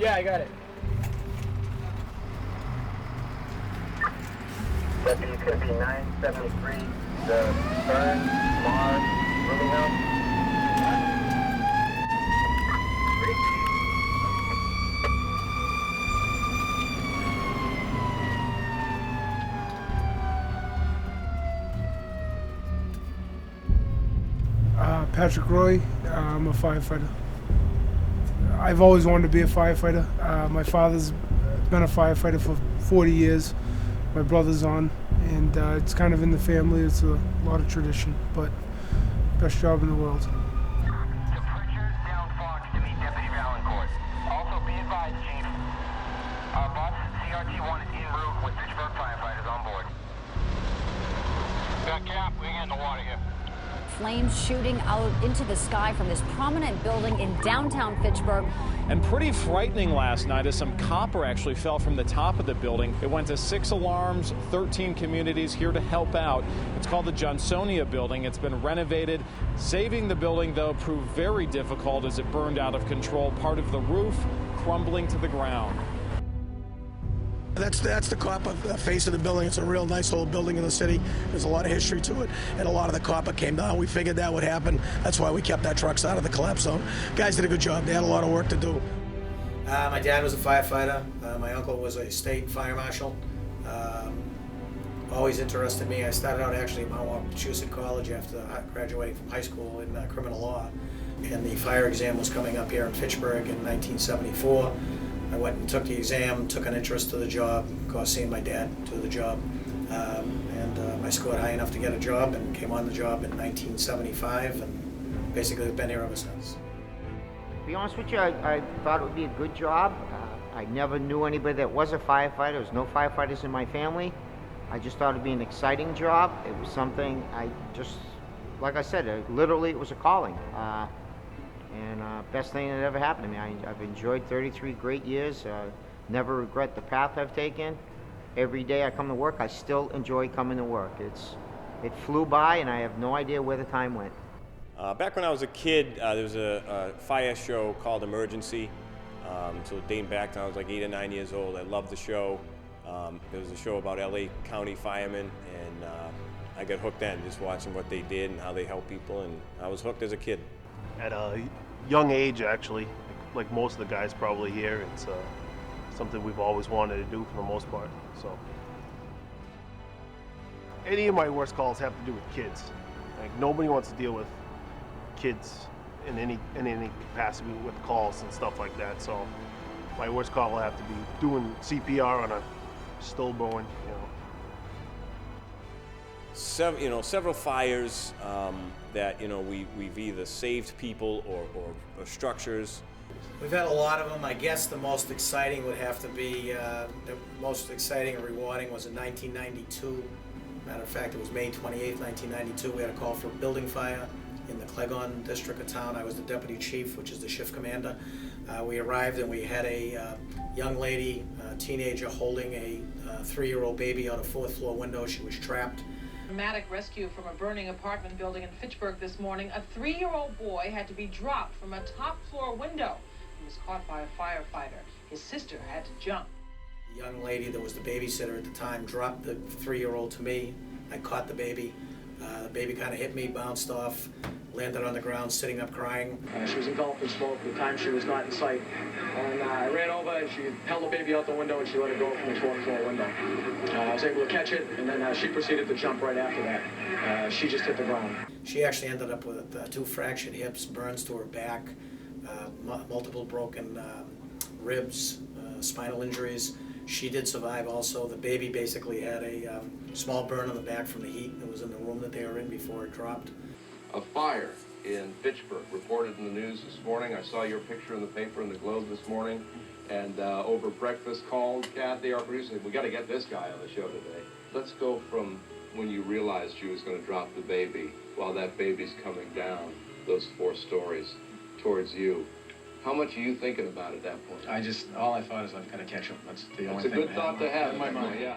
Yeah, I got it. Deputy could be 973, the Burn, Mars, Ruby Hill. Patrick Roy, I'm a firefighter. I've always wanted to be a firefighter. My father's been a firefighter for 40 years. My brother's on, and it's kind of in the family. It's a lot of tradition, but best job in the world. To Pritchard, down Fox to meet Deputy Valancourt. Also be advised, Chief. Bus CRT-1 is en route with Fitchburg firefighters on board. Got Cap, we in the water here. Flames shooting out into the sky from this prominent building in downtown Fitchburg. And pretty frightening last night as some copper actually fell from the top of the building. It went to 6 alarms, 13 communities here to help out. It's called the Johnsonia building. It's been renovated. Saving the building, though, proved very difficult as it burned out of control. Part of the roof crumbling to the ground. That's the copper face of the building. It's a real nice old building in the city. There's a lot of history to it, and a lot of the copper came down. We figured that would happen. That's why we kept our trucks out of the collapse zone. Guys did a good job. They had a lot of work to do. My dad was a firefighter. My uncle was a state fire marshal. Always interested me. I started out actually at Mount Wachusett College after graduating from high school in criminal law. And the fire exam was coming up here in Fitchburg in 1974. I went and took the exam, took an interest to the job, of course seeing my dad do the job. I scored high enough to get a job and came on the job in 1975 and basically have been here ever since. To be honest with you, I thought it would be a good job. I never knew anybody that was a firefighter. There was no firefighters in my family. I just thought it'd be an exciting job. It was something like I said, literally it was a calling. Best thing that ever happened to me. I've enjoyed 33 great years. Never regret the path I've taken. Every day I come to work, I still enjoy coming to work. It flew by, and I have no idea where the time went. Back when I was a kid, there was a fire show called Emergency. So dating back to when I was like 8 or 9 years old. I loved the show. There was a show about LA County firemen, and I got hooked then, just watching what they did and how they help people, and I was hooked as a kid. At a young age, actually, like most of the guys probably here, it's something we've always wanted to do for the most part. So, any of my worst calls have to do with kids. Like nobody wants to deal with kids in any capacity with calls and stuff like that. So, my worst call will have to be doing CPR on a stillborn, Several fires that we've either saved people or structures. We've had a lot of them. I guess the most exciting would have to be, the most exciting and rewarding was in 1992. Matter of fact, it was May 28th, 1992. We had a call for a building fire in the Clegon district of town. I was the deputy chief, which is the shift commander. We arrived and we had a young lady, a teenager, holding a 3-year-old baby out a 4th floor window. She was trapped. Dramatic rescue from a burning apartment building in Fitchburg this morning. A 3-year-old boy had to be dropped from a top floor window. He was caught by a firefighter. His sister had to jump. The young lady that was the babysitter at the time dropped the 3-year-old to me. I caught the baby. The baby kind of hit me, bounced off, landed on the ground, sitting up crying. She was engulfed in smoke. At the time she was not in sight. And I ran over and she held the baby out the window and she let it go from the 4th floor window. I was able to catch it, and then she proceeded to jump right after that. She just hit the ground. She actually ended up with 2 fractured hips, burns to her back, multiple broken ribs, spinal injuries. She did survive also. The baby basically had a small burn on the back from the heat that was in the room that they were in before it dropped. A fire in Fitchburg reported in the news this morning. I saw your picture in the paper in the Globe this morning, and over breakfast called Kathy, our producer, said, we got to get this guy on the show today. Let's go from when you realized you was going to drop the baby while that baby's coming down, those 4 stories towards you. How much are you thinking about at that point? All I thought is I've got to catch him. That's the only thing. It's a good thought to have in my mind. Yeah.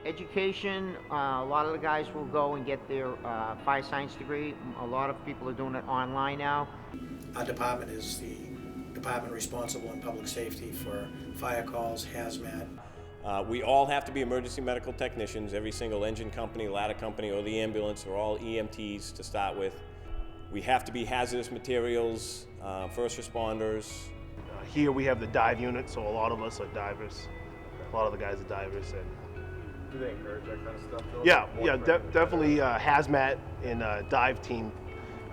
Education, a lot of the guys will go and get their fire science degree. A lot of people are doing it online now. Our department is the department responsible in public safety for fire calls, hazmat. We all have to be emergency medical technicians. Every single engine company, ladder company, or the ambulance are all EMTs to start with. We have to be hazardous materials, first responders. Here we have the dive unit, so a lot of us are divers. A lot of the guys are divers. And do they encourage that kind of stuff, though? Yeah, definitely hazmat and dive team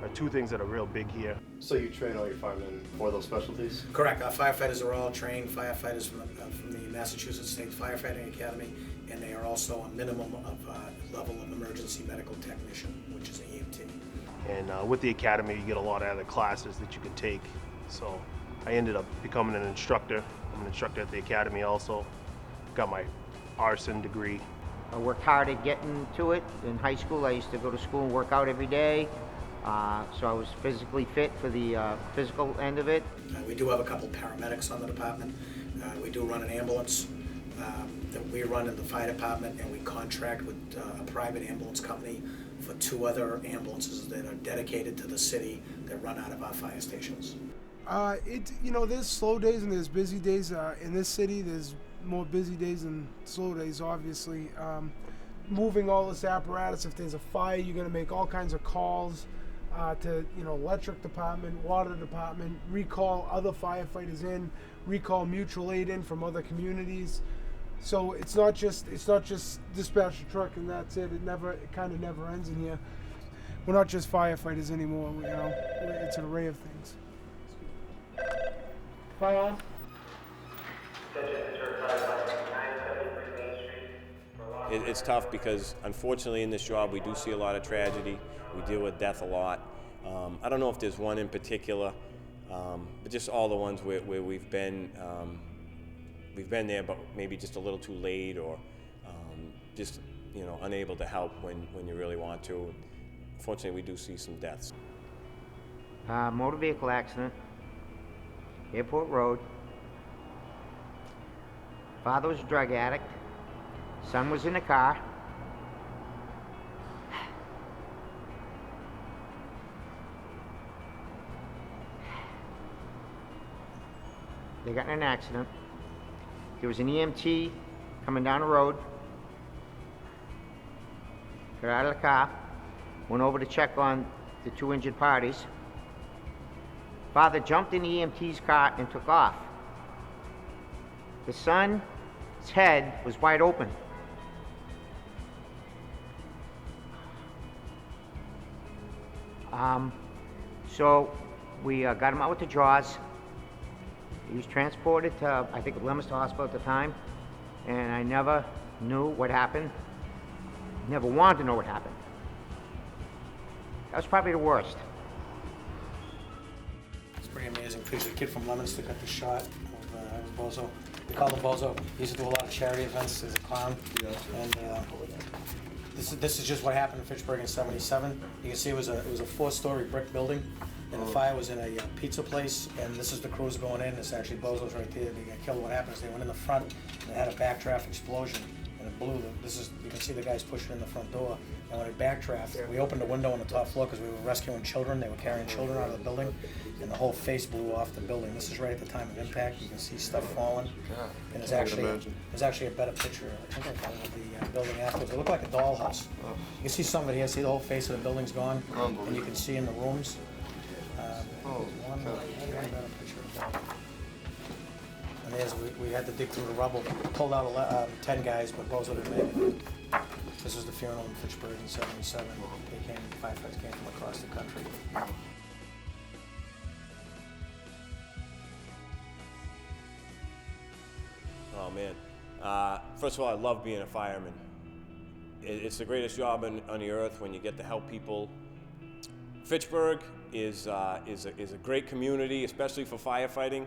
are two things that are real big here. So you train all your firemen for those specialties? Correct. Our firefighters are all trained firefighters from the Massachusetts State Firefighting Academy, and they are also a minimum of level of emergency medical technician, which is an EMT. And with the academy, you get a lot of other classes that you can take. So I ended up becoming an instructor. I'm an instructor at the academy also. Got my arson degree. I worked hard at getting to it. In high school, I used to go to school and work out every day. So I was physically fit for the physical end of it. We do have a couple paramedics on the department. We do run an ambulance that we run in the fire department, and we contract with a private ambulance company for 2 other ambulances that are dedicated to the city that run out of our fire stations. There's slow days and there's busy days. In this city, there's more busy days than slow days, obviously. Moving all this apparatus, if there's a fire, you're going to make all kinds of calls to electric department, water department, recall other firefighters in, recall mutual aid in from other communities. So it's not just dispatch a truck and that's it. It kind of never ends in here. We're not just firefighters anymore. It's an array of things. Fire on. It's tough because, unfortunately, in this job, we do see a lot of tragedy. We deal with death a lot. I don't know if there's one in particular, but just all the ones where we've been there, but maybe just a little too late, or just unable to help when you really want to. Unfortunately, we do see some deaths. Motor vehicle accident, Airport Road. Father was a drug addict. Son was in the car. They got in an accident. There was an EMT coming down the road. Got out of the car, went over to check on the 2 injured parties. Father jumped in the EMT's car and took off. The son's head was wide open. So we got him out with the jaws. He was transported to, I think, Leominster Hospital at the time, and I never knew what happened. Never wanted to know what happened. That was probably the worst. It's pretty amazing. There's a kid from Leominster got the shot of Bozo. We call him Bozo. He used to do a lot of charity events as a clown. And this is just what happened in Fitchburg in '77. You can see it was a 4-story brick building, and the fire was in a pizza place. And this is the crews going in. It's actually Bozo's right there. They got killed. What happened is they went in the front and it had a backdraft explosion, and it blew them. You can see the guys pushing in the front door. And when it backdrafted, we opened a window on the top floor because we were rescuing children. They were carrying children out of the building, and the whole face blew off the building. This is right at the time of impact. You can see stuff falling. And there's actually a better picture. I think I found the building afterwards. It looked like a dollhouse. You can see some of it here. See the whole face of the building's gone, and you can see in the rooms. One better picture of that. And there's we had to dig through the rubble. Pulled out 10 guys, but Bozo didn't make it. This was the funeral in Fitchburg in '77. Firefighters came from across the country. Oh man! First of all, I love being a fireman. It's the greatest job on the earth when you get to help people. Fitchburg is a great community, especially for firefighting.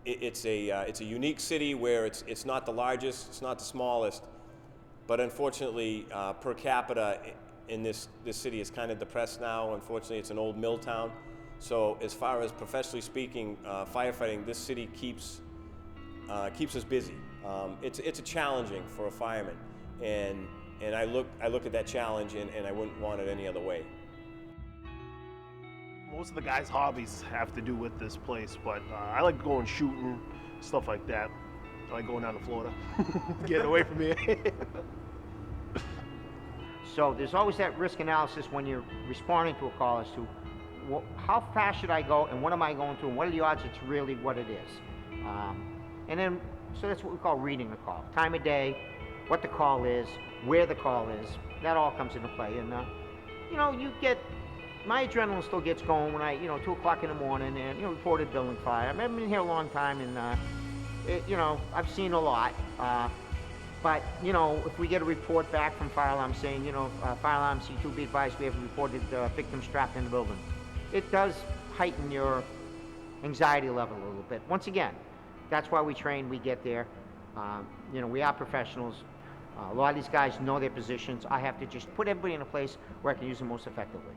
It's a unique city where it's not the largest, it's not the smallest. But unfortunately, per capita in this city is kind of depressed now. Unfortunately, it's an old mill town. So as far as professionally speaking, firefighting, this city keeps us busy. It's a challenging for a fireman, and I look at that challenge and I wouldn't want it any other way. Most of the guys' hobbies have to do with this place, but I like going shooting, stuff like that. I like going down to Florida, getting away from here. So there's always that risk analysis when you're responding to a call as to how fast should I go and what am I going to and what are the odds it's really what it is. And then, so that's what we call reading the call. Time of day, what the call is, where the call is, that all comes into play. And, you know, my adrenaline still gets going when 2 o'clock in the morning and, reported building fire. I've been here a long time and, I've seen a lot. But, if we get a report back from fire alarm saying, fire alarm C2, be advised, we have reported victims trapped in the building. It does heighten your anxiety level a little bit. Once again, that's why we train, we get there. We are professionals. A lot of these guys know their positions. I have to just put everybody in a place where I can use them most effectively.